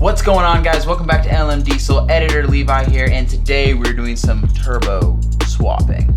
What's going on, guys? Welcome back to LM Diesel. Editor Levi here, and today we're doing some turbo swapping.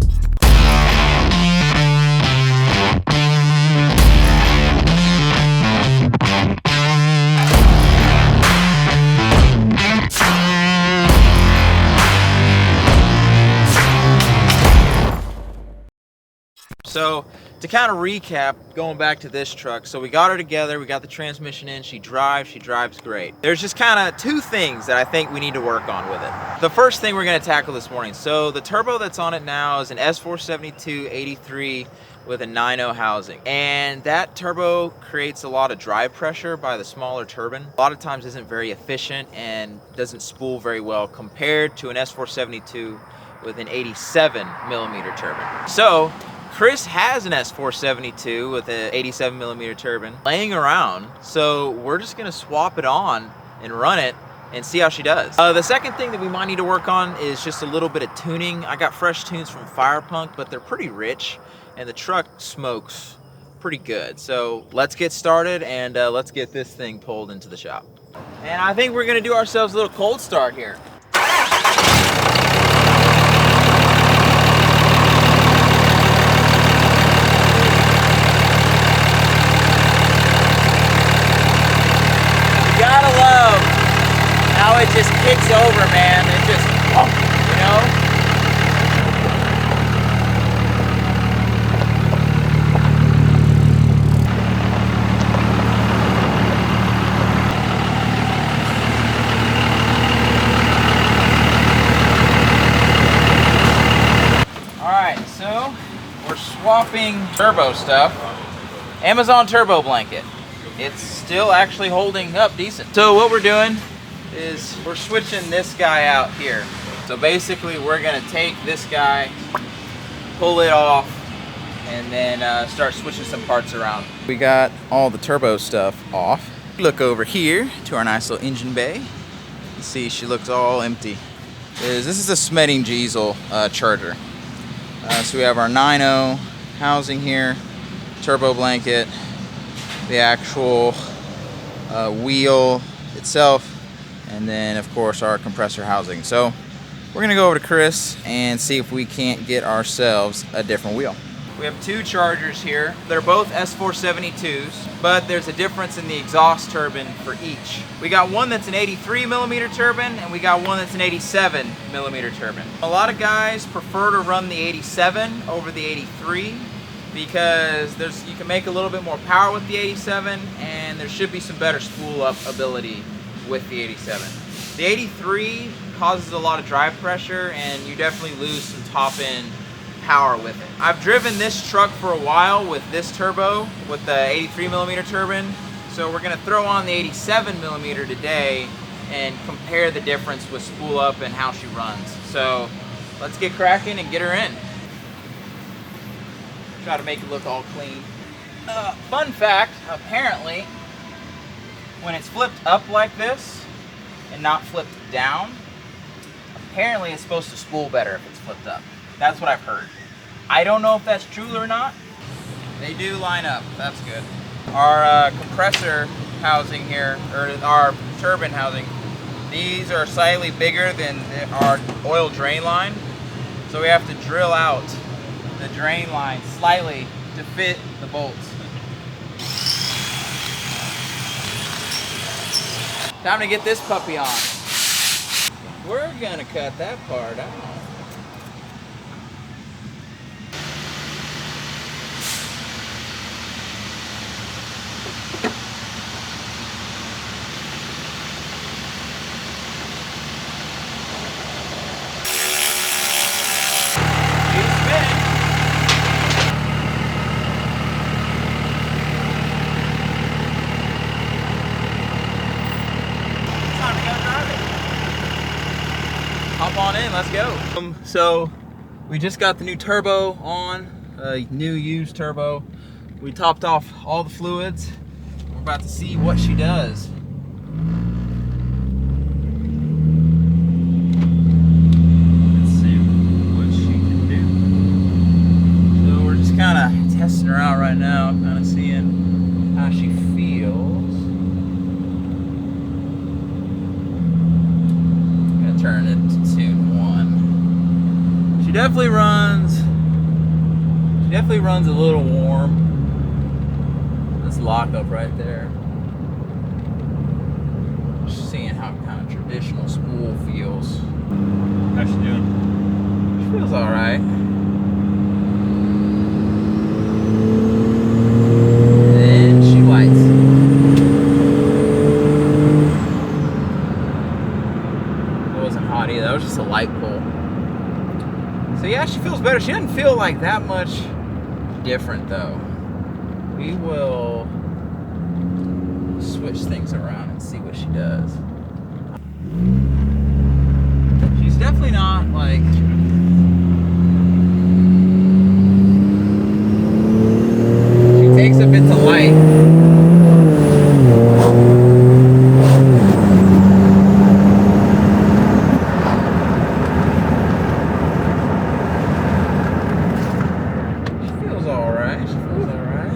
So to kind of recap, going back to this truck, so we got her together, we got the transmission in, she drives great. There's just kind of two things that I think we need to work on with it. The first thing we're going to tackle this morning, so the turbo that's on it now is an S472 83 with a 9.0 housing, and that turbo creates a lot of drive pressure by the smaller turbine. A lot of times isn't very efficient and doesn't spool very well compared to an S472 with an 87 millimeter turbine. So Chris has an S472 with an 87 millimeter turbine laying around, so we're just gonna swap it on and run it and see how she does. The second thing that we might need to work on is just a little bit of tuning. I got fresh tunes from Firepunk, but they're pretty rich and the truck smokes pretty good. So let's get started and let's get this thing pulled into the shop. And I think we're gonna do ourselves a little cold start here. Gotta love how it just kicks over, man. It just, you know? All right, so we're swapping turbo stuff. Amazon turbo blanket. It's still actually holding up decent. So what we're doing is we're switching this guy out here. So basically we're gonna take this guy, pull it off, and then start switching some parts around. We got all the turbo stuff off. Look over here to our nice little engine bay. You see she looks all empty. This is a Smetting Diesel charger. So we have our 9.0 housing here, turbo blanket, the actual wheel itself, and then of course our compressor housing. So we're gonna go over to Chris and see if we can't get ourselves a different wheel. We have two chargers here. They're both S472s, but there's a difference in the exhaust turbine for each. We got one that's an 83 millimeter turbine and we got one that's an 87 millimeter turbine. A lot of guys prefer to run the 87 over the 83 because you can make a little bit more power with the 87 and there should be some better spool up ability with the 87. The 83 causes a lot of drive pressure and you definitely lose some top end power with it. I've driven this truck for a while with this turbo with the 83 millimeter turbine, so we're gonna throw on the 87 millimeter today and compare the difference with spool up and how she runs. So let's get cracking and get her in. Try to make it look all clean. Fun fact, apparently, when it's flipped up like this and not flipped down, apparently it's supposed to spool better if it's flipped up. That's what I've heard. I don't know if that's true or not. They do line up, that's good. Our compressor housing here, or our turbine housing, these are slightly bigger than our oil drain line. So we have to drill out the drain line slightly to fit the bolts. Time to get this puppy on. We're gonna cut that part out. Hop on in, let's go. So we just got the new turbo on, a new used turbo. We topped off all the fluids. We're about to see what she does. Let's see what she can do. So we're just kind of testing her out right now, kind of seeing how she feels. definitely runs a little warm. This lockup right there. Just seeing how kind of traditional spool feels. How's she doing? She feels all right. And she lights. It wasn't hot either. That was just a light pull. So yeah, she feels better. She doesn't feel like that much different though. We will switch things around and see what she does. She's definitely not like... She takes a bit to light. She feels alright. She feels alright.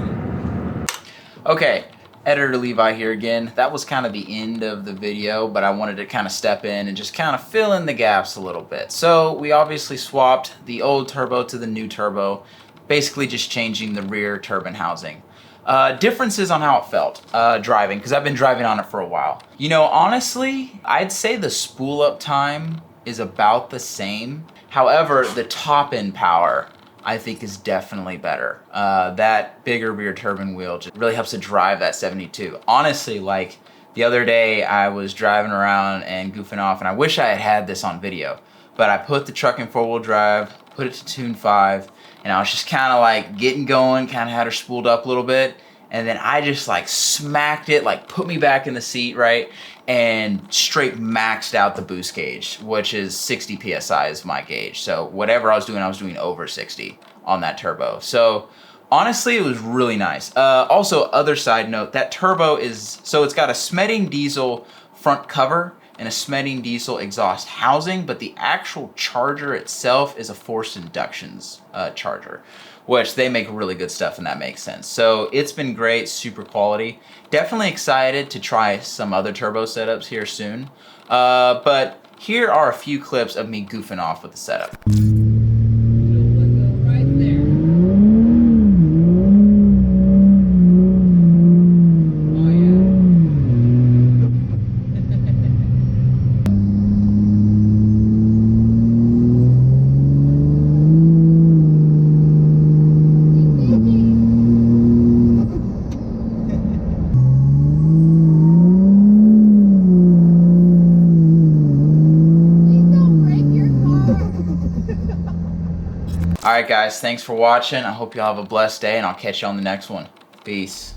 Okay. Editor Levi here again. That was kind of the end of the video, but I wanted to kind of step in and just kind of fill in the gaps a little bit. So we obviously swapped the old turbo to the new turbo, basically just changing the rear turbine housing. Differences on how it felt driving, because I've been driving on it for a while. You know, honestly, I'd say the spool up time is about the same. However, the top end power I think is definitely better. That bigger rear turbine wheel just really helps to drive that 72. Honestly, like the other day I was driving around and goofing off, and I wish I had had this on video, but I put the truck in 4-wheel drive, put it to tune 5, and I was just kind of like getting going, kind of had her spooled up a little bit, and then I just like smacked it, like put me back in the seat, right? And straight maxed out the boost gauge, which is 60 PSI is my gauge. So whatever I was doing over 60 on that turbo. So honestly, it was really nice. Also, other side note, that turbo is, so it's got a Smeding Diesel front cover and a Smeding Diesel exhaust housing, but the actual charger itself is a forced inductions charger, which they make really good stuff, and that makes sense. So it's been great, super quality. Definitely excited to try some other turbo setups here soon. But here are a few clips of me goofing off with the setup. Alright guys, thanks for watching. I hope y'all have a blessed day, and I'll catch you on the next one. Peace.